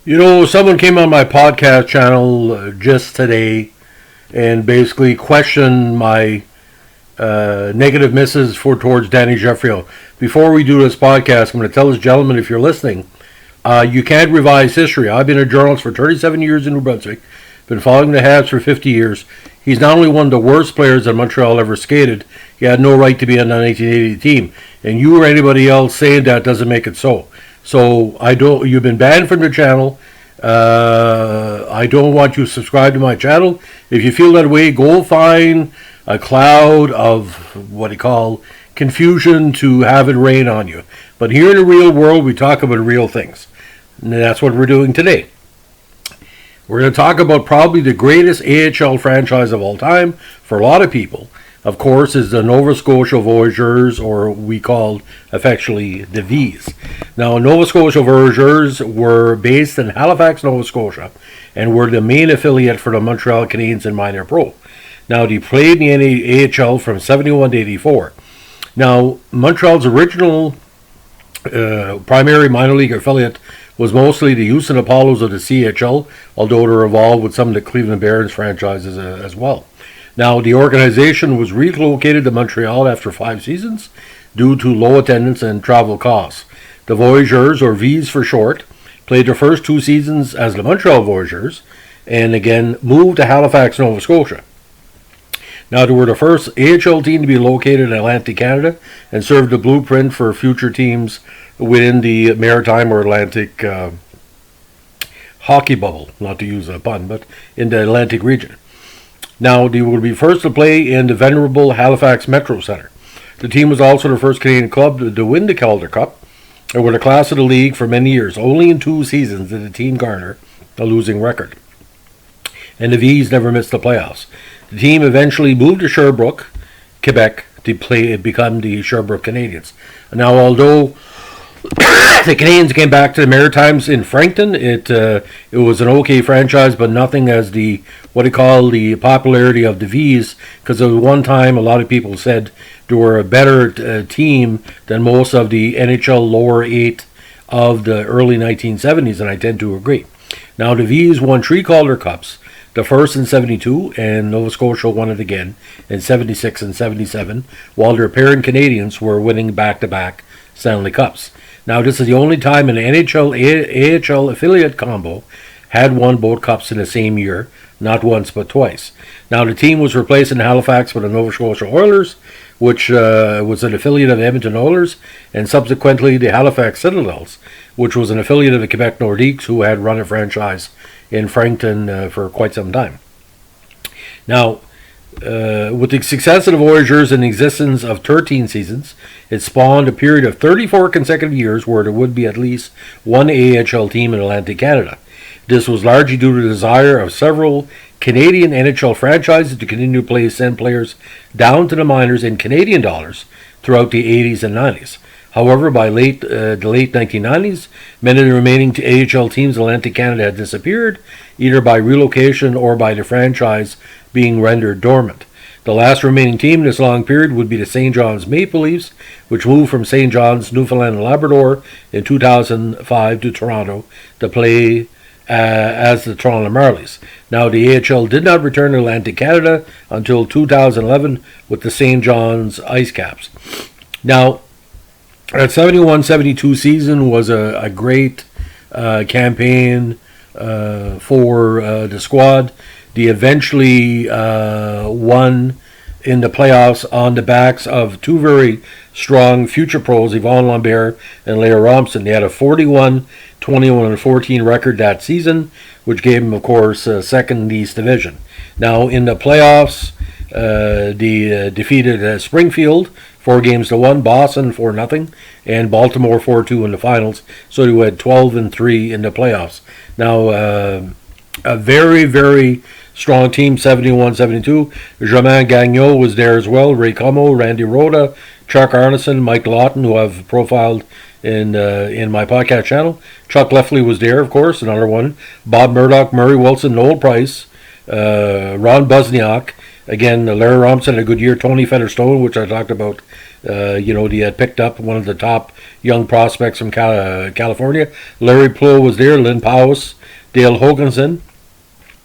Someone came on my podcast channel just today and basically questioned my negative misses towards Danny Jeffrey. Before we do this podcast, I'm going to tell this gentleman, if you're listening, you can't revise history. I've been a journalist for 37 years in New Brunswick, been following the Habs for 50 years. He's not only one of the worst players that Montreal ever skated, he had no right to be on the 1980 team. And you or anybody else saying that doesn't make it so. So you've been banned from the channel. I don't want you to subscribe to my channel. If you feel that way, go find a cloud of what they call confusion to have it rain on you. But here in the real world, we talk about real things. And that's what we're doing today. We're going to talk about probably the greatest AHL franchise of all time for a lot of people. Of course, is the Nova Scotia Voyageurs, or we called affectionately the V's. Now, Nova Scotia Voyageurs were based in Halifax, Nova Scotia, and were the main affiliate for the Montreal Canadiens in minor pro. Now, they played in the AHL from 71 to 84. Now, Montreal's original primary minor league affiliate was mostly the Houston Apollos of the CHL, although they're involved with some of the Cleveland Barons franchises as well. Now, the organization was relocated to Montreal after 5 seasons due to low attendance and travel costs. The Voyageurs, or V's for short, played their first 2 seasons as the Montreal Voyageurs and again moved to Halifax, Nova Scotia. Now, they were the first AHL team to be located in Atlantic Canada and served the blueprint for future teams within the Maritime or Atlantic hockey bubble, not to use a pun, but in the Atlantic region. Now, they would be first to play in the venerable Halifax Metro Centre. The team was also the first Canadian club to win the Calder Cup and were the class of the league for many years. Only in 2 seasons did the team garner a losing record. And the V's never missed the playoffs. The team eventually moved to Sherbrooke, Quebec, to become the Sherbrooke Canadiens. Now, although the Canadiens came back to the Maritimes in Frankton, it was an okay franchise, but nothing as the popularity of the V's, because at one time a lot of people said they were a better team than most of the NHL lower 8 of the early 1970s, and I tend to agree. Now, the V's won 3 Calder Cups, the first in 72, and Nova Scotia won it again in 76 and 77, while their parent Canadiens were winning back-to-back Stanley Cups. Now, this is the only time an NHL-AHL affiliate combo had won both cups in the same year, not once but twice. Now, the team was replaced in Halifax by the Nova Scotia Oilers, which was an affiliate of the Edmonton Oilers, and subsequently the Halifax Citadels, which was an affiliate of the Quebec Nordiques, who had run a franchise in Frankton for quite some time. Now, with the success of the Voyageurs and the existence of 13 seasons, it spawned a period of 34 consecutive years where there would be at least one AHL team in Atlantic Canada. This was largely due to the desire of several Canadian NHL franchises to continue to send players down to the minors in Canadian dollars throughout the 80s and 90s. However, by the late 1990s, many of the remaining AHL teams in Atlantic Canada had disappeared, either by relocation or by the franchise being rendered dormant. The last remaining team in this long period would be the St. John's Maple Leafs, which moved from St. John's, Newfoundland and Labrador in 2005 to Toronto to play as the Toronto Marlies. Now, the AHL did not return to Atlantic Canada until 2011 with the St. John's Ice Caps. Now, that 71-72 season was a great campaign for the squad. They eventually won in the playoffs on the backs of 2 very strong future pros, Yvon Lambert and Leo Robson. They had a 41-21-14 record that season, which gave them, of course, second in the East Division. Now, in the playoffs, they defeated Springfield 4-1, Boston 4-0, and Baltimore 4-2 in the finals. So they went 12-3 in the playoffs. Now, a very, very strong team, 71-72. Germain Gagnon was there as well. Ray Como, Randy Rhoda, Chuck Arneson, Mike Lawton, who I've profiled in my podcast channel. Chuck Leffley was there, of course, another one. Bob Murdoch, Murray Wilson, Noel Price, Ron Busniak, Again, Larry Robinson had a good year. Tony Featherstone, which I talked about, he had picked up one of the top young prospects from California. Larry Plow was there. Lynn Powis, Dale Hoganson,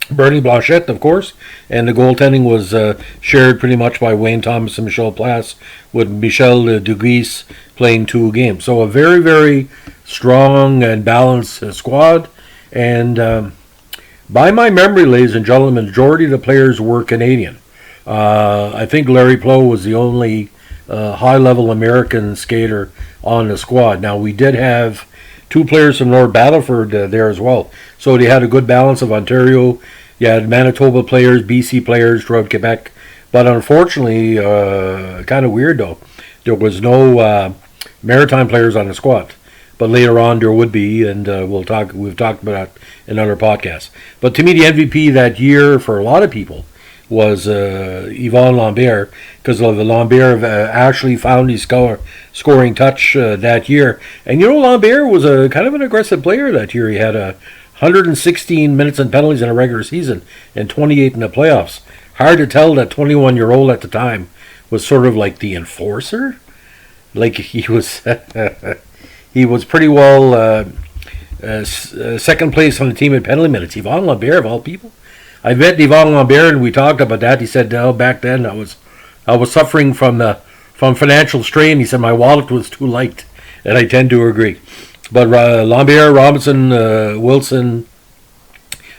Bernie Blanchette, of course, and the goaltending was shared pretty much by Wayne Thomas and Michel Place, with Michel Duguis playing 2 games. So a very, very strong and balanced squad. And by my memory, ladies and gentlemen, the majority of the players were Canadian. I think Larry Plow was the only high-level American skater on the squad. Now, we did have 2 players from North Battleford there as well. So they had a good balance of Ontario. You had Manitoba players, BC players throughout Quebec. But unfortunately, kind of weird though, there was no maritime players on the squad. But later on there would be, and we've talked about that in other podcasts. But to me, the MVP that year for a lot of people was Yvon Lambert, because Lambert actually found his scoring touch that year. And Lambert was a kind of an aggressive player that year. He had 116 minutes and penalties in a regular season and 28 in the playoffs. Hard to tell that 21-year-old at the time was sort of like the enforcer. Like he was, he was pretty well second place on the team in penalty minutes. Yvon Lambert, of all people. I met Yvon Lambert and we talked about that. He said, "No, back then I was suffering from financial strain." He said my wallet was too light, and I tend to agree. But Lambert, Robinson, Wilson,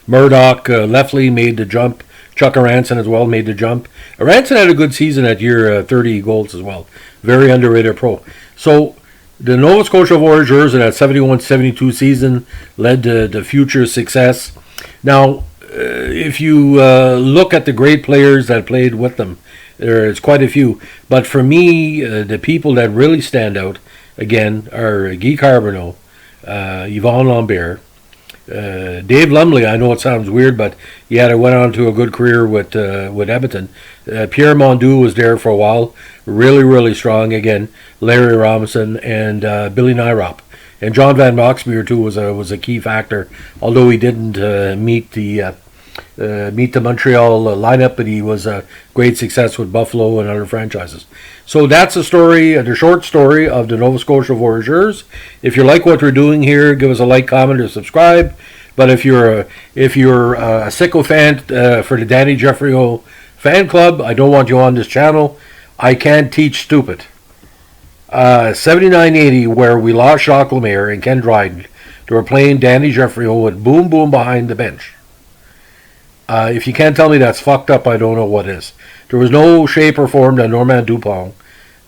Murdoch, Leffley made the jump. Chuck Aranson as well made the jump. Aranson had a good season that year, 30 goals as well. Very underrated pro. So the Nova Scotia Voyageurs in that 71-72 season led to future success. Now, if you look at the great players that played with them, there's quite a few. But for me, the people that really stand out, again, are Guy Carbonneau, Yvon Lambert, Dave Lumley. I know it sounds weird, but he went on to a good career with Edmonton. Pierre Mondoux was there for a while, really, really strong. Again, Larry Robinson and Billy Nyrop. And John Van Boxmeer too was a key factor, although he didn't meet the Montreal lineup, but he was a great success with Buffalo and other franchises. So that's the story, the short story of the Nova Scotia Voyageurs. If you like what we're doing here, give us a like, comment, or subscribe. But if you're a sycophant for the Danny Jeffrey fan club, I don't want you on this channel. I can't teach stupid. 79-80, where we lost Jacques Lemaire and Ken Dryden, they were playing Danny Jeffrey with Boom Boom behind the bench. If you can't tell me that's fucked up, I don't know what is. There was no shape or form that Normand Dupont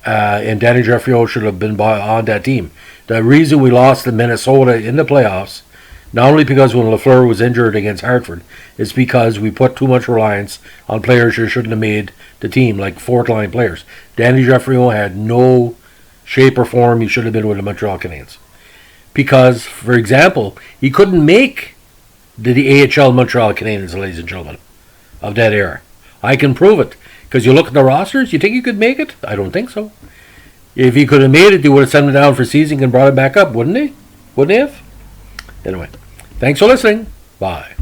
and Danny Jeffrey should have been on that team. The reason we lost to Minnesota in the playoffs, not only because when Lafleur was injured against Hartford, is because we put too much reliance on players who shouldn't have made the team, like fourth-line players. Danny Jeffrey had no shape or form. He should have been with the Montreal Canadiens. Because, for example, he couldn't make the AHL Montreal Canadiens, ladies and gentlemen, of that era. I can prove it. Because you look at the rosters, you think he could make it? I don't think so. If he could have made it, they would have sent him down for season and brought him back up, wouldn't they? Wouldn't they have? Anyway, thanks for listening. Bye.